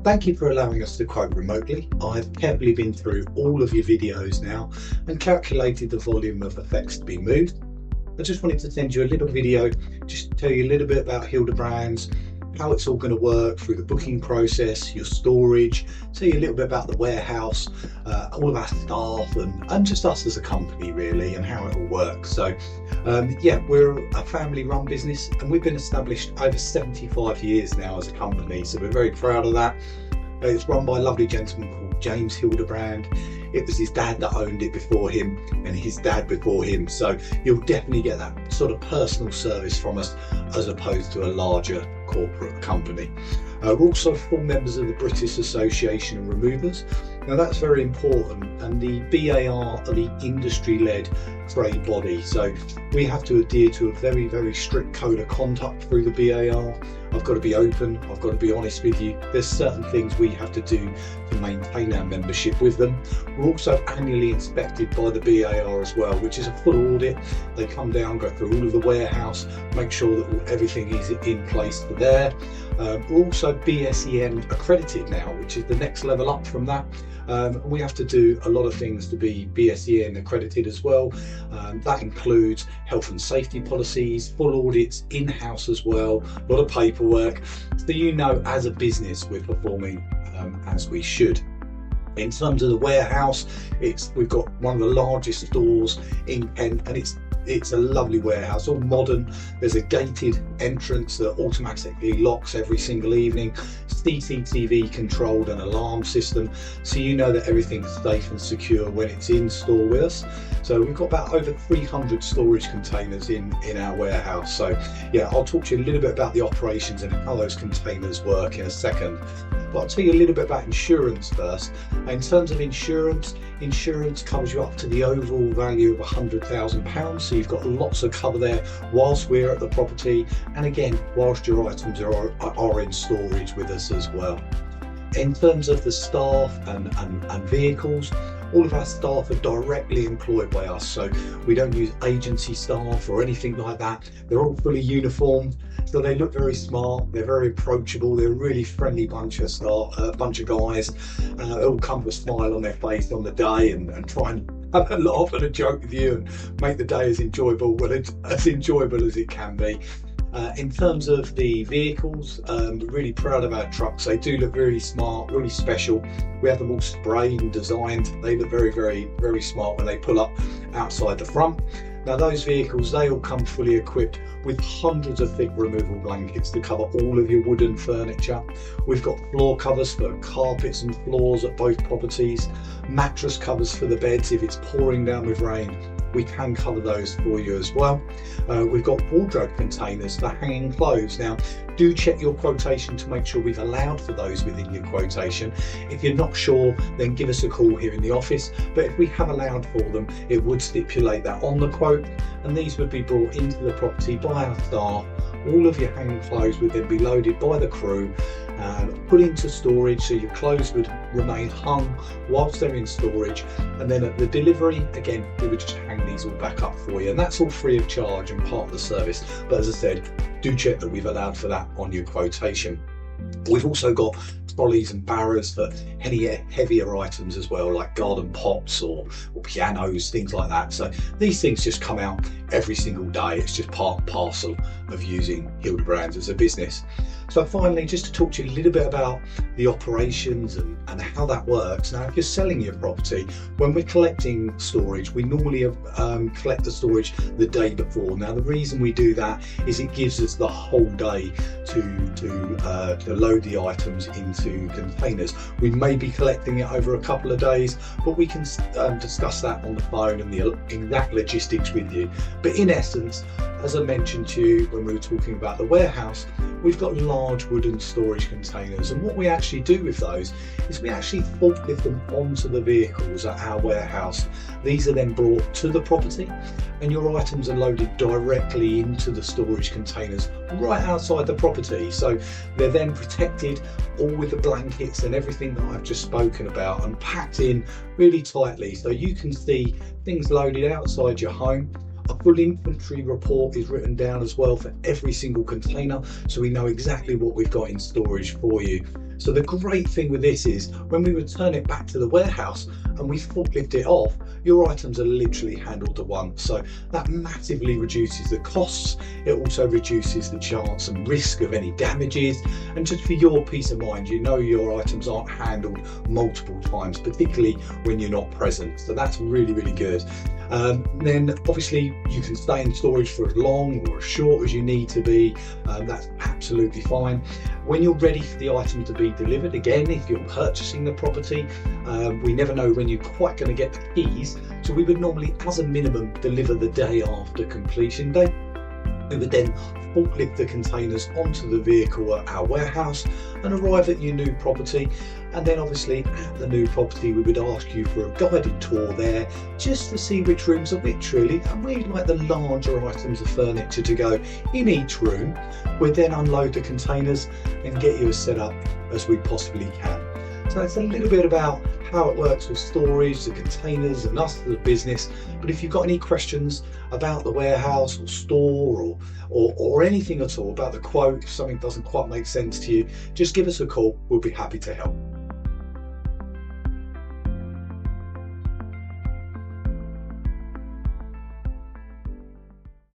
Thank you for allowing us to quote remotely. I've carefully been through all of your videos now and calculated the volume of effects to be moved. I just wanted to send you a little video, just to tell you a little bit about Hildebrands, how it's all going to work through the booking process, your storage, tell you a little bit about the warehouse, all of our staff and just us as a company really, and how it all works. So yeah, we're a family run business and we've been established over 75 years now as a company, so we're very proud of that. It's run by a lovely gentleman called James Hildebrand. It was his dad that owned it before him and his dad before him, so you'll definitely get that sort of personal service from us as opposed to a larger corporate company. We're also full members of the British Association of Removers. Now that's very important, and the BAR are the industry-led trade body, so we have to adhere to a very strict code of conduct through the BAR. I've got to be open, I've got to be honest with you. There's certain things we have to do to maintain our membership with them. We're also annually inspected by the BAR as well, which is a full audit. They come down, go through all of the warehouse, make sure that everything is in place for there. We're also BSEN accredited now, which is the next level up from that. We have to do a lot of things to be BSEN accredited as well. That includes health and safety policies, full audits in-house as well, a lot of paperwork. So you know, as a business, we're performing as we should. In terms of the warehouse, we've got one of the largest stores in Kent, and it's a lovely warehouse, all modern. There's a gated entrance that automatically locks every single evening, CCTV controlled and alarm system, so you know that everything's safe and secure when it's in store with us. So we've got about over 300 storage containers in our warehouse. So yeah, I'll talk to you a little bit about the operations and how those containers work in a second. But I'll tell you a little bit about insurance first. In terms of insurance covers you up to the overall value of £100,000. So you've got lots of cover there whilst we're at the property, and again, whilst your items are in storage with us as well. In terms of the staff and vehicles, all of our staff are directly employed by us, so we don't use agency staff or anything like that. They're all fully uniformed, so they look very smart, they're very approachable, they're a really friendly bunch of staff, bunch of guys. They all come with a smile on their face on the day and try and have a laugh and a joke with you and make the day as enjoyable as it can be. In terms of the vehicles, we're really proud of our trucks. They do look really smart, really special. We have them all sprayed and designed. They look very smart when they pull up outside the front. Now those vehicles, they all come fully equipped with hundreds of thick removal blankets to cover all of your wooden furniture. We've got floor covers for carpets and floors at both properties, mattress covers for the beds if it's pouring down with rain. We can cover those for you as well. We've got wardrobe containers for hanging clothes. Now, do check your quotation to make sure we've allowed for those within your quotation. If you're not sure, then give us a call here in the office. But if we have allowed for them, it would stipulate that on the quote, and these would be brought into the property by our staff. All of your hanging clothes would then be loaded by the crew and put into storage, so your clothes would remain hung whilst they're in storage, and then at the delivery, again, we would just hang these all back up for you, and that's all free of charge and part of the service. But as I said, do check that we've allowed for that on your quotation. We've also got trolleys and barrows for heavier items as well, like garden pots or pianos, things like that. So these things just come out every single day. It's just part and parcel of using Hildebrands as a business. So finally, just to talk to you a little bit about the operations and how that works. Now, if you're selling your property, when we're collecting storage, we normally collect the storage the day before. Now, the reason we do that is it gives us the whole day to load the items into containers. We may be collecting it over a couple of days, but we can discuss that on the phone and the exact logistics with you. But in essence, as I mentioned to you when we were talking about the warehouse, we've got large wooden storage containers, and what we actually do with those is we actually forklift them onto the vehicles at our warehouse. These are then brought to the property, and your items are loaded directly into the storage containers right outside the property. So they're then protected, all with the blankets and everything that I've just spoken about, and packed in really tightly, so you can see things loaded outside your home. A full inventory report is written down as well for every single container, so we know exactly what we've got in storage for you. So the great thing with this is when we return it back to the warehouse and we forklift it off, your items are literally handled at once. So that massively reduces the costs. It also reduces the chance and risk of any damages. And just for your peace of mind, you know your items aren't handled multiple times, particularly when you're not present. So that's really, really good. Then obviously you can stay in storage for as long or as short as you need to be. That's absolutely fine. When you're ready for the item to be delivered, again, if you're purchasing the property, we never know when you're quite going to get the keys. So we would normally, as a minimum, deliver the day after completion date. We would then forklift the containers onto the vehicle at our warehouse and arrive at your new property. And then obviously at the new property, we would ask you for a guided tour there just to see which rooms are which really. And we'd like the larger items of furniture to go in each room. We'd then unload the containers and get you as set up as we possibly can. So it's a little bit about how it works with storage, the containers and us as a business. But if you've got any questions about the warehouse or store or anything at all about the quote, if something doesn't quite make sense to you, just give us a call. We'll be happy to help.